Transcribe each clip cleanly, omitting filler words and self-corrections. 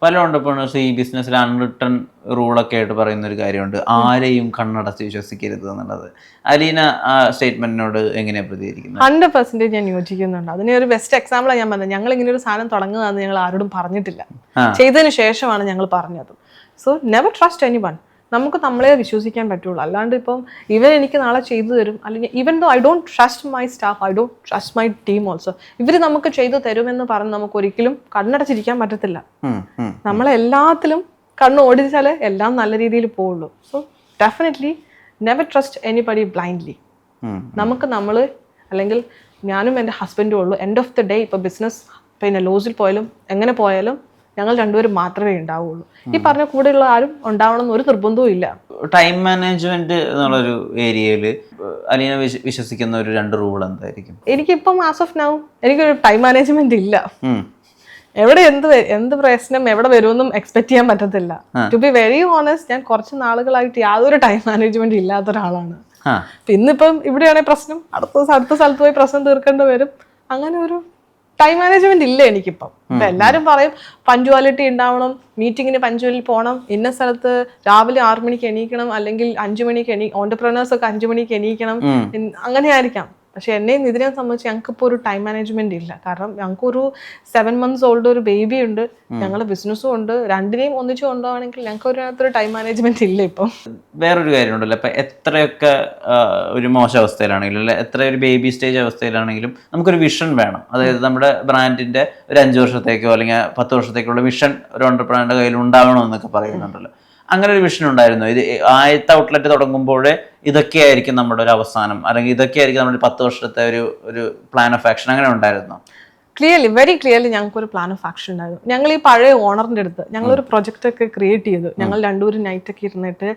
പല ഓണ്ടർപ്രണേഴ്സ് ഈ ബിസിനസ്സിൽ അൺറിട്ടൺ റൂളൊക്കെ ആയിട്ട് പറയുന്ന ഒരു കാര്യമുണ്ട്, ആരെയും കണ്ണടച്ച് വിശ്വസിക്കരുത് എന്നുള്ളത്. അലീന ആ സ്റ്റേറ്റ്മെന്റിനോട് എങ്ങനെയാണ് പ്രതികരിക്കുന്നത്? 100% ഞാൻ യോജിക്കുന്നുണ്ട്. അതിന് ഒരു ബെസ്റ്റ് എക്സാമ്പിളാണ് ഞാൻ പറഞ്ഞത്. ഞങ്ങൾ ഇങ്ങനെ ഒരു സാധനം തുടങ്ങുകയെന്ന് ഞങ്ങൾ ആരോടും പറഞ്ഞിട്ടില്ല, ചെയ്തതിന് ശേഷമാണ് ഞങ്ങൾ പറഞ്ഞത്. So never trust anyone. നമുക്ക് നമ്മളെ വിശ്വസിക്കാൻ പറ്റുള്ളൂ. അല്ലാണ്ട് ഇപ്പം ഇവൻ എനിക്ക് നാളെ ചെയ്തു തരും, അല്ലെങ്കിൽ even though I don't trust my staff, I don't trust my team also, ഇവർ നമുക്ക് ചെയ്തു തരുമെന്ന് പറഞ്ഞ് നമുക്ക് ഒരിക്കലും കണ്ണടച്ചിരിക്കാൻ പറ്റത്തില്ല. നമ്മളെല്ലാത്തിലും കണ്ണ് ഓടിച്ചാലേ എല്ലാം നല്ല രീതിയിൽ പോവുള്ളൂ. So definitely never trust anybody blindly. നമുക്ക് നമ്മൾ, അല്ലെങ്കിൽ ഞാനും എൻ്റെ ഹസ്ബൻഡും ഉള്ളൂ. എൻഡ് ഓഫ് ദി ഡേ ഇപ്പോൾ ബിസിനസ് പിന്നെ ലോസിൽ പോയാലും എങ്ങനെ പോയാലും ഞങ്ങൾ രണ്ടുപേരും മാത്രമേ ഉണ്ടാവുള്ളൂ. ഈ പറഞ്ഞ കൂടെയുള്ള ആരും ഉണ്ടാവണം എന്ന് ഒരു നിർബന്ധവും ഇല്ല. ടൈം മാനേജ്മെന്റ് എന്നുള്ളൊരു ഏരിയയിൽ അലീന വിശ്വസിക്കുന്ന ഒരു 2 റൂൾ എന്തായിരിക്കും? എനിക്കിപ്പം ആസ് ഓഫ് നൗ എനിക്കൊരു ടൈം മാനേജ്മെന്റ് ഇല്ല. എവിടെ എന്ത് പ്രശ്നം എവിടെ വരുമെന്നും എക്സ്പെക്ട് ചെയ്യാൻ പറ്റത്തില്ല. ടു ബി വെരി ഓണസ്റ്റ്, ഞാൻ കുറച്ച് നാളുകളായിട്ട് യാതൊരു ടൈം മാനേജ്മെന്റ് ഇല്ലാത്ത ഒരാളാണ്. ഇന്നിപ്പം ഇവിടെയാണെങ്കിൽ പ്രശ്നം, അടുത്ത സ്ഥലത്ത് പോയി പ്രശ്നം തീർക്കേണ്ടി വരും. അങ്ങനെ ഒരു ടൈം മാനേജ്മെന്റ് ഇല്ല എനിക്കിപ്പം. എല്ലാവരും പറയും പഞ്ച്വാലിറ്റി ഉണ്ടാവണം, മീറ്റിങ്ങിന് പഞ്ച്വലിൽ പോകണം, ഇന്ന സ്ഥലത്ത് രാവിലെ 6 മണിക്ക് എണീക്കണം, അല്ലെങ്കിൽ 5 മണിക്ക് ഓണ്ടർപ്രണേഴ്സ് ഒക്കെ 5 മണിക്ക് എണീക്കണം, അങ്ങനെ ആയിരിക്കാം. പക്ഷെ എന്നെയും ഇതിനെ സംബന്ധിച്ച് ഞങ്ങൾക്കിപ്പോൾ ഒരു ടൈം മാനേജ്മെന്റ് ഇല്ല. കാരണം ഞങ്ങൾക്കൊരു 7 months ഓൾഡ് ഒരു ബേബി ഉണ്ട്, ഞങ്ങൾ ബിസിനസ്സും ഉണ്ട്. രണ്ടിനെയും ഒന്നിച്ചു കൊണ്ടുപോകണമെങ്കിൽ ഞങ്ങൾക്ക് ഒരു ടൈം മാനേജ്മെന്റ് ഇല്ല ഇപ്പം. വേറൊരു കാര്യമുണ്ടല്ലോ, ഇപ്പം എത്രയൊക്കെ ഒരു മോശം അവസ്ഥയിലാണെങ്കിലും, അല്ലെ എത്ര ഒരു ബേബി സ്റ്റേജ് അവസ്ഥയിലാണെങ്കിലും നമുക്കൊരു വിഷൻ വേണം. അതായത് നമ്മുടെ ബ്രാൻഡിന്റെ ഒരു 5 വർഷത്തേക്കോ അല്ലെങ്കിൽ 10 വർഷത്തേക്കുള്ള വിഷൻ ഒരു ഓണ്ടർപ്രണറുടെ കയ്യിൽ ഉണ്ടാവണമെന്നൊക്കെ പറയുന്നുണ്ടല്ലോ. അങ്ങനെ ഒരു വിഷൻ ഉണ്ടായിരുന്നു? ഇത് ആദ്യത്തെ ഔട്ട്ലെറ്റ് തുടങ്ങുമ്പോഴേ ഇതൊക്കെയായിരിക്കും നമ്മുടെ ഒരു അവസാനം, അല്ലെങ്കിൽ ഇതൊക്കെയായിരിക്കും നമ്മുടെ 10 വർഷത്തെ ഒരു പ്ലാൻ ഓഫ് ആക്ഷൻ, അങ്ങനെ ഉണ്ടായിരുന്നു? വെരി ക്ലിയർലി ഞങ്ങൾക്കൊരു പ്ലാൻ ഓഫ് ആക്ഷൻ ഉണ്ടായിരുന്നു. ഞങ്ങൾ ഈ പഴയ ഓണറിൻ്റെ അടുത്ത് ഞങ്ങളൊരു പ്രൊജക്റ്റ് ഒക്കെ ക്രിയേറ്റ് ചെയ്തു. ഞങ്ങൾ രണ്ടുപേരും നൈറ്റൊക്കെ ഇരുന്നിട്ട്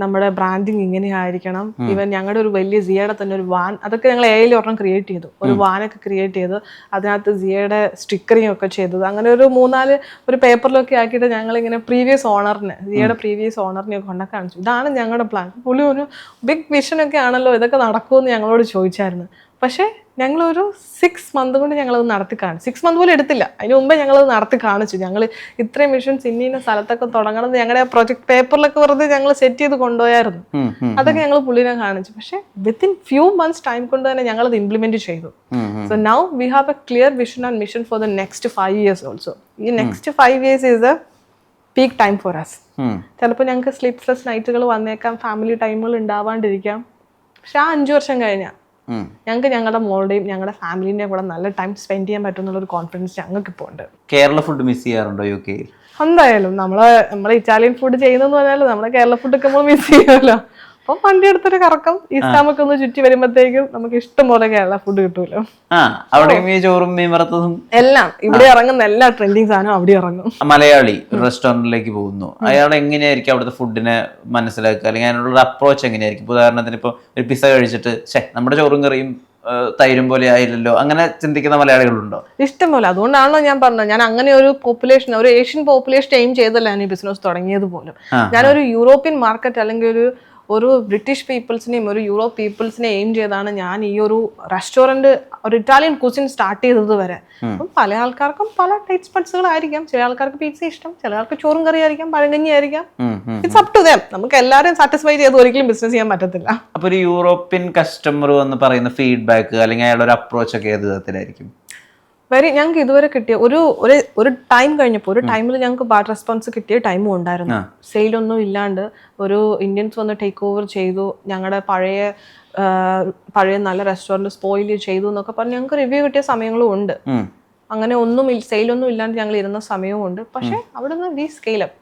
നമ്മുടെ ബ്രാൻഡിങ് ഇങ്ങനെയായിരിക്കണം, ഈവൻ ഞങ്ങളുടെ ഒരു വലിയ സിയയുടെ തന്നെ ഒരു വാൻ, അതൊക്കെ ഞങ്ങൾ എയിൽ ഒരെണ്ണം ക്രിയേറ്റ് ചെയ്തു. ഒരു വാനൊക്കെ ക്രിയേറ്റ് ചെയ്ത് അതിനകത്ത് സിയയുടെ സ്റ്റിക്കറിങ് ഒക്കെ ചെയ്തത്. അങ്ങനെ ഒരു 3-4 ഒരു പേപ്പറിലൊക്കെ ആക്കിയിട്ട് ഞങ്ങളിങ്ങനെ സിയയുടെ പ്രീവിയസ് ഓണറിനെ കൊണ്ടൊക്കെ കാണിച്ചു. ഇതാണ് ഞങ്ങളുടെ പ്ലാൻ. പുള്ളി ഒരു ബിഗ് വിഷനൊക്കെ ആണല്ലോ, ഇതൊക്കെ നടക്കുമെന്ന് ഞങ്ങളോട് ചോദിച്ചായിരുന്നു. പക്ഷേ ഞങ്ങളൊരു 6 months കൊണ്ട് ഞങ്ങളത് നടത്തി കാണിച്ചു. 6 months പോലും എടുത്തില്ല, അതിന് മുമ്പേ ഞങ്ങളത് നടത്തി കാണിച്ചു. ഞങ്ങൾ ഇത്രയും മിഷൻസ് ഇന്ന സ്ഥലത്തൊക്കെ തുടങ്ങണം എന്ന് ഞങ്ങളുടെ പ്രൊജക്ട് പേപ്പറിലൊക്കെ വെറുതെ ഞങ്ങൾ സെറ്റ് ചെയ്ത് കൊണ്ടുപോയായിരുന്നു. അതൊക്കെ ഞങ്ങൾ പുള്ളിനെ കാണിച്ചു. പക്ഷേ വിത്തിൻ ഫ്യൂ മന്ത്സ് ടൈം കൊണ്ട് തന്നെ ഞങ്ങളത് ഇംപ്ലിമെന്റ് ചെയ്തു. So now we have a clear vision and mission for the next 5 years also. ഈ next 5 years is a peak time for us. ചിലപ്പോൾ ഞങ്ങൾക്ക് സ്ലീപ്ലെസ് നൈറ്റുകൾ വന്നേക്കാം, ഫാമിലി ടൈമുകൾ ഉണ്ടാവാണ്ടിരിക്കാം. പക്ഷെ ആ 5 വർഷം കഴിഞ്ഞാൽ ഞങ്ങൾക്ക് ഞങ്ങളുടെ മോളുടെയും ഞങ്ങളുടെ ഫാമിലിന്റെയും കൂടെ നല്ല ടൈം സ്പെൻഡ് ചെയ്യാൻ പറ്റുന്നുള്ളൊരു കോൺഫിഡൻസ് ഞങ്ങൾക്ക് ഇപ്പോൾ ഉണ്ട്. കേരള ഫുഡ് മിസ് ചെയ്യാറുണ്ടോ യുകെയിൽ? എന്തായാലും നമ്മളെ ഇറ്റാലിയൻ ഫുഡ് ചെയ്യുന്നെന്ന് പറഞ്ഞാൽ നമ്മളെ കേരള ഫുഡൊക്കെ നമ്മൾ മിസ് ചെയ്യുമല്ലോ. അപ്പം വണ്ടി എടുത്തൊരു കറക്കം ഈസ്റ്റാമൊക്കെ ഒന്ന് ചുറ്റി വരുമ്പോഴത്തേക്കും നമുക്ക് ഇഷ്ടം പോലെ കേരള ഫുഡ് കിട്ടൂലോ. ചോറും മീൻ വറുത്തതും എല്ലാം ഇവിടെ ഇറങ്ങുന്ന എല്ലാ ട്രെൻഡിങ് സാധനവും അവിടെ ഇറങ്ങും. മലയാളി റെസ്റ്റോറന്റിലേക്ക് പോകുന്നു, അയാൾ എങ്ങനെയായിരിക്കും അവിടുത്തെ ഫുഡിനെ മനസ്സിലാക്കുക, അല്ലെങ്കിൽ അതിനുള്ള അപ്രോച്ച് എങ്ങനെയായിരിക്കും? ഉദാഹരണത്തിന് ഇപ്പോൾ ഒരു പിസ്സ കഴിച്ചിട്ട് നമ്മുടെ ചോറും കറിയും തൈരും പോലെ ആയില്ലല്ലോ, അങ്ങനെ ചിന്തിക്കുന്ന മലയാളികളുണ്ടോ? ഇഷ്ടംപോലെ. അതുകൊണ്ടാണല്ലോ ഞാൻ പറഞ്ഞത്, ഞാൻ അങ്ങനെ ഒരു പോപ്പുലേഷൻ, ഒരു ഏഷ്യൻ പോപ്പുലേഷൻ എയിം ചെയ്തല്ല ഞാൻ ഈ ബിസിനസ് തുടങ്ങിയത് പോലും. ഞാനൊരു യൂറോപ്യൻ മാർക്കറ്റ് അല്ലെങ്കിൽ ഒരു ബ്രിട്ടീഷ് പീപ്പിൾസിനെയും ഒരു യൂറോപ്പ് പീപ്പിൾസിനെ എയിം ചെയ്താണ് ഞാൻ ഈ ഒരു റെസ്റ്റോറൻറ്റ്, ഒരു ഇറ്റാലിയൻ കുസിൻ സ്റ്റാർട്ട് ചെയ്തത് വരെ. അപ്പം പല ആൾക്കാർക്കും പല ടേസ്റ്റ് ബഡ്സുകളായിരിക്കാം. ചില ആൾക്കാർക്ക് പിസ്സ ഇഷ്ടം, ചില ആൾക്ക് ചോറും കറി ആയിരിക്കാം, പഴങ്കഞ്ഞി ആയിരിക്കാം. It's up to them. നമുക്ക് എല്ലാവരെയും സാറ്റിസ്ഫൈ ചെയ്ത് ഒരിക്കലും ബിസിനസ് ചെയ്യാൻ പറ്റത്തില്ല. അപ്പോൾ ഒരു യൂറോപ്യൻ കസ്റ്റമർ എന്ന് പറയുന്ന ഫീഡ്ബാക്ക് അല്ലെങ്കിൽ അയാളുടെ ഒരു അപ്രോച്ച് ഒക്കെ ഏത് വിധത്തിലായിരിക്കും? ഞങ്ങൾക്ക് ഇതുവരെ കിട്ടിയ ഒരു ടൈം കഴിഞ്ഞപ്പോൾ, ഒരു ടൈമിൽ ഞങ്ങൾക്ക് ബാഡ് റെസ്പോൺസ് കിട്ടിയ ടൈമും ഉണ്ടായിരുന്നു. സെയിലൊന്നും ഇല്ലാണ്ട് ഒരു ഇന്ത്യൻസ് വന്ന് ടേക്ക് ഓവർ ചെയ്തു, ഞങ്ങളുടെ പഴയ നല്ല റെസ്റ്റോറൻറ്റ് സ്പോയിൽ ചെയ്തു എന്നൊക്കെ പറഞ്ഞ് ഞങ്ങൾക്ക് റിവ്യൂ കിട്ടിയ സമയങ്ങളും ഉണ്ട്. അങ്ങനെ സെയിലൊന്നും ഇല്ലാണ്ട് ഞങ്ങൾ ഇരുന്ന സമയവും ഉണ്ട്. പക്ഷെ അവിടെ നിന്ന് വി സ്കെയിലപ്പ്.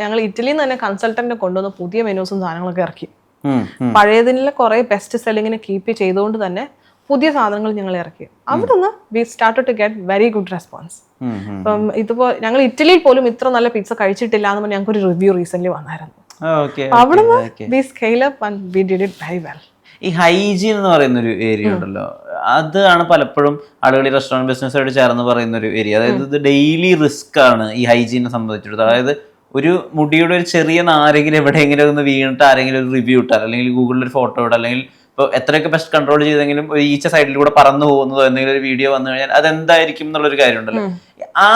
ഞങ്ങൾ ഇറ്റലിയിൽ നിന്ന് തന്നെ കൺസൾട്ടന്റിനെ കൊണ്ടുവന്ന് പുതിയ മെനൂസും സാധനങ്ങളൊക്കെ ഇറക്കി. പഴയതിലെ കുറെ ബെസ്റ്റ് സെല്ലിങ്ങിനെ കീപ്പ് ചെയ്തുകൊണ്ട് തന്നെ പുതിയ സാധനങ്ങൾ ഞങ്ങൾ ഇറക്കി. അവിടെ നിന്ന് we started to get very good response. ഇപ്പം ഇതിപ്പോ ഞങ്ങൾ ഇറ്റലിയിൽ പോലും ഇത്ര നല്ല പിസ്സ കഴിച്ചിട്ടില്ല എന്ന് ഞങ്ങൾക്ക് ഒരു റിവ്യൂ റീസെന്റ് വന്നായിരുന്നു. അവിടെ നിന്ന് we scale up and we did it very well. ഈ ഹൈജീൻ എന്ന് പറയുന്ന ഒരു ഏരിയ ഉണ്ടല്ലോ, അതാണ് പലപ്പോഴും ആളുകൾ ഈ റെസ്റ്റോറൻറ്റ് ബിസിനസ്സായിട്ട് ചേർന്ന് പറയുന്ന ഒരു ഏരിയ. അതായത് ഇത് ഡെയിലി റിസ്ക് ആണ് ഈ ഹൈജീനെ സംബന്ധിച്ചിടത്തോളം. അതായത് ഒരു മുടിയുടെ ഒരു ചെറിയ ആരെങ്കിലും എവിടെയെങ്കിലും ഒന്ന് വീണിട്ട് ആരെങ്കിലും ഒരു റിവ്യൂ ഇട്ടാൽ, അല്ലെങ്കിൽ ഗൂഗിളിൽ ഒരു ഫോട്ടോ ഇടാൽ, അല്ലെങ്കിൽ ഇപ്പോൾ എത്രയൊക്കെ പെസ്റ്റ് കൺട്രോൾ ചെയ്തെങ്കിലും ഒരു ഈച്ച സൈഡിലൂടെ പറന്നു പോകുന്നതോ എന്തെങ്കിലും ഒരു വീഡിയോ വന്നു കഴിഞ്ഞാൽ അതെന്തായിരിക്കും എന്നുള്ളൊരു കാര്യമുണ്ടല്ലോ. ആ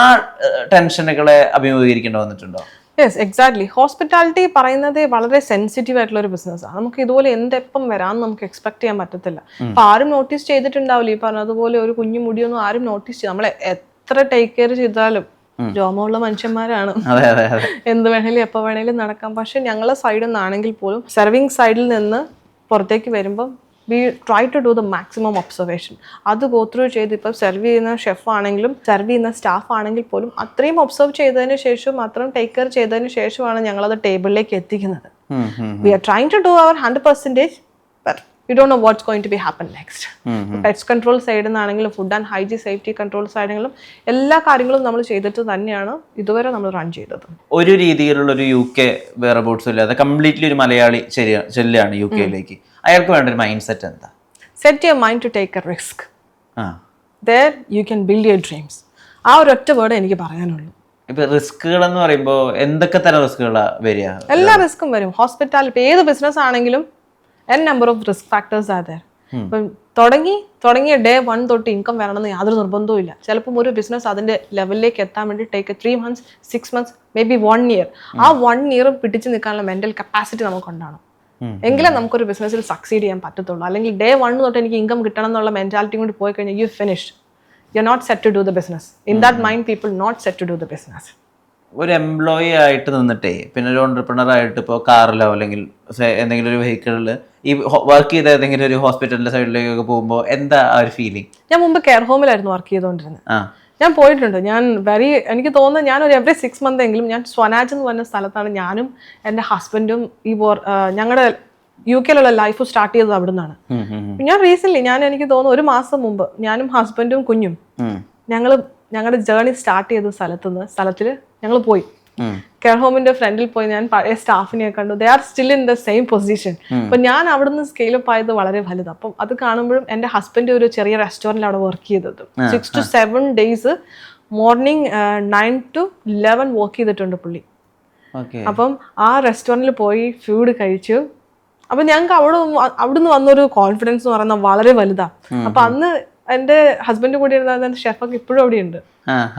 ടെൻഷനുകളെ അഭിമുഖീകരിക്കേണ്ടി വന്നിട്ടുണ്ടോ? Yes, exactly. ഹോസ്പിറ്റാലിറ്റി പറയുന്നത് വളരെ സെൻസിറ്റീവ് ആയിട്ടുള്ള ഒരു ബിസിനസ്സാണ്. നമുക്ക് ഇതുപോലെ എന്തെപ്പം വരാമെന്ന് നമുക്ക് എക്സ്പെക്ട് ചെയ്യാൻ പറ്റത്തില്ല. അപ്പൊ ആരും നോട്ടീസ് ചെയ്തിട്ടുണ്ടാവില്ല. ഈ പറഞ്ഞതുപോലെ ഒരു കുഞ്ഞു മുടിയൊന്നും ആരും നോട്ടീസ് ചെയ്യും. നമ്മളെ എത്ര ടേക്ക് കെയർ ചെയ്താലും രോമമുള്ള മനുഷ്യന്മാരാണ്, എന്ത് വേണേലും എപ്പോൾ വേണേലും നടക്കാം. പക്ഷെ ഞങ്ങളെ സൈഡിൽ നിന്നാണെങ്കിൽ പോലും സെർവിങ് സൈഡിൽ നിന്ന് പുറത്തേക്ക് വരുമ്പോൾ we try to do the maximum observation. അത് ഗോ ത്രൂ ചെയ്ത് ഇപ്പോൾ സെർവ് ചെയ്യുന്ന ഷെഫ് ആണെങ്കിലും സെർവ് ചെയ്യുന്ന സ്റ്റാഫ് ആണെങ്കിൽ പോലും അത്രയും ഒബ്സർവ് ചെയ്തതിന് ശേഷം അത്രയും ടേക്ക് കെയർ ചെയ്തതിന് ശേഷമാണ് ഞങ്ങളത് ടേബിളിലേക്ക് എത്തിക്കുന്നത്. We are trying to do our 100%, but we don't know what's going to be happen next. Pets control സൈഡിൽ നിന്നാണെങ്കിലും food and hygiene safety control സൈഡിലും എല്ലാ കാര്യങ്ങളും നമ്മൾ ചെയ്തിട്ട് തന്നെയാണ് ഇതുവരെ നമ്മൾ റൺ ചെയ്തത്. ഒരു രീതിയിലുള്ള ഒരു UK വെയർബോട്ട്സ് ഇല്ലാതെ കംപ്ലീറ്റ്ലി ഒരു മലയാളി ചെല്ലുകയാണ് UK-യിലേക്ക്, അയാൾക്ക് വേണ്ട ഒരു മൈൻഡ് സെറ്റ് എന്താ? Set your mind to take a risk. there you can build your dreams. ആ ഒരു ഒറ്റ വേർഡ് എനിക്ക് പറയാനുള്ളൂ. ഇപ്പൊ റിസ്കുകൾ എന്ന് പറയുമ്പോൾ എന്തൊക്കെ തരം റിസ്കുകളാ വരിക? എല്ലാ റിസ്ക്കും വരും. ഹോസ്പിറ്റാലിറ്റി ഏത് ബിസിനസ് ആണെങ്കിലും number of risk factors are there. ഇപ്പം തുടങ്ങിയ ഡേ 1 തൊട്ട് ഇൻകം വരണമെന്ന് യാതൊരു നിർബന്ധവും ഇല്ല. ചിലപ്പം ഒരു ബിസിനസ് അതിന്റെ ലെവലിലേക്ക് എത്താൻ വേണ്ടി take 3 months 6 months may be 1 year. ആ 1 year പിടിച്ചു നിൽക്കാനുള്ള മെന്റൽ കപ്പാസിറ്റി നമുക്കുണ്ടാവണം. എങ്കിലും നമുക്കൊരു ബിസിനസ്സിൽ സക്സീഡ് ചെയ്യാൻ പറ്റത്തുള്ളൂ. അല്ലെങ്കിൽ ഡേ 1 തൊട്ട് എനിക്ക് ഇൻകം കിട്ടണം എന്നുള്ള മെന്റാലിറ്റി കൊണ്ട് പോയി കഴിഞ്ഞാൽ you finished. You are not set to do the business. In that mind people not set to do the business. ഒരു എംപ്ലോയി ആയിട്ട് നിന്നിട്ടേ പിന്നെ ഒരു ഓണ്ടർപ്രണർ ആയിട്ട് ഇപ്പോൾ കാറിലോ അല്ലെങ്കിൽ എന്തെങ്കിലും ഒരു വെഹിക്കിളിൽ ഈ വർക്ക് ചെയ്ത ഏതെങ്കിലും ഒരു ഹോസ്പിറ്റലിന്റെ സൈഡിലേക്കൊക്കെ പോകുമ്പോൾ എന്താ ആ ഒരു ഫീലിംഗ്? ഞാൻ മുമ്പ് കെയർ ഹോമിലായിരുന്നു വർക്ക് ചെയ്തുകൊണ്ടിരുന്നത്. ഞാൻ പോയിട്ടുണ്ട്. എനിക്ക് തോന്നുന്നു ഞാൻ ഒരു എവറി 6 months എങ്കിലും ഞാൻ സ്വനാജ് എന്ന് പറഞ്ഞ സ്ഥലത്താണ് ഞാനും എൻ്റെ ഹസ്ബൻഡും ഈ ഞങ്ങളുടെ UK-യിലുള്ള ലൈഫ് സ്റ്റാർട്ട് ചെയ്തത് അവിടെ നിന്നാണ്. ഞാൻ റീസെന്റ് എനിക്ക് തോന്നുന്നു 1 മാസം മുമ്പ് ഞാനും ഹസ്ബൻഡും കുഞ്ഞും ഞങ്ങളുടെ ജേർണി സ്റ്റാർട്ട് ചെയ്ത സ്ഥലത്തിൽ ഞങ്ങൾ പോയി. കെയർ ഹോമിന്റെ ഫ്രണ്ടിൽ പോയി ഞാൻ പഴയ സ്റ്റാഫിനെ കണ്ടു. They are still in the same position. അപ്പൊ ഞാൻ അവിടുന്ന് സ്കെയിലപ്പ് ആയത് വളരെ വലുത്. അപ്പം അത് കാണുമ്പോഴും എൻ്റെ ഹസ്ബൻഡ് ഒരു ചെറിയ റെസ്റ്റോറൻറ്റിൽ അവിടെ വർക്ക് ചെയ്തത് 6 to 7 days morning 9 to 11 work ചെയ്തിട്ടുണ്ട് പുള്ളി. അപ്പം ആ റെസ്റ്റോറൻറ്റിൽ പോയി ഫുഡ് കഴിച്ചു. അപ്പൊ ഞങ്ങൾക്ക് അവിടുന്ന് വന്നൊരു കോൺഫിഡൻസ് എന്ന് പറയുന്നത് വളരെ വലുതാ. അപ്പൊ അന്ന് എൻ്റെ ഹസ്ബൻഡ് കൂടി ഇരുന്ന ഷെഫൊക്കെ ഇപ്പോഴും അവിടെ ഉണ്ട്.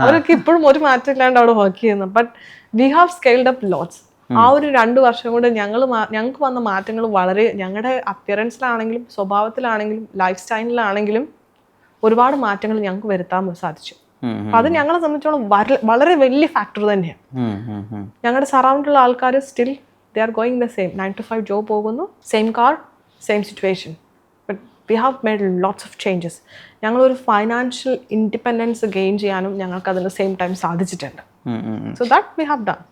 അവരൊക്കെ ഇപ്പോഴും ഒരു മാറ്റം ഇല്ലാണ്ട് അവിടെ വർക്ക് ചെയ്യുന്നു. But we have scaled up lots. ആ ഒരു 2 വർഷം കൊണ്ട് ഞങ്ങൾക്ക് വന്ന മാറ്റങ്ങൾ വളരെ, ഞങ്ങളുടെ അപ്പിയറൻസിലാണെങ്കിലും സ്വഭാവത്തിലാണെങ്കിലും ലൈഫ് സ്റ്റൈലിലാണെങ്കിലും ഒരുപാട് മാറ്റങ്ങൾ ഞങ്ങൾക്ക് വരുത്താൻ സാധിച്ചു. അപ്പൊ അത് ഞങ്ങളെ സംബന്ധിച്ചോളം വളരെ വലിയ ഫാക്ടർ തന്നെയാണ്. ഞങ്ങളുടെ സറൗണ്ടിലുള്ള ആൾക്കാർ still they are going the same 9 to 5 job പോകുന്നു, same car, same situation. We have made lots of changes. ഞങ്ങളൊരു ഫൈനാൻഷ്യൽ ഇൻഡിപെൻഡൻസ് ഗെയിൻ ചെയ്യാനും ഞങ്ങൾക്ക് അതിന് സെയിം ടൈം സാധിച്ചിട്ടുണ്ട്. So that we have done.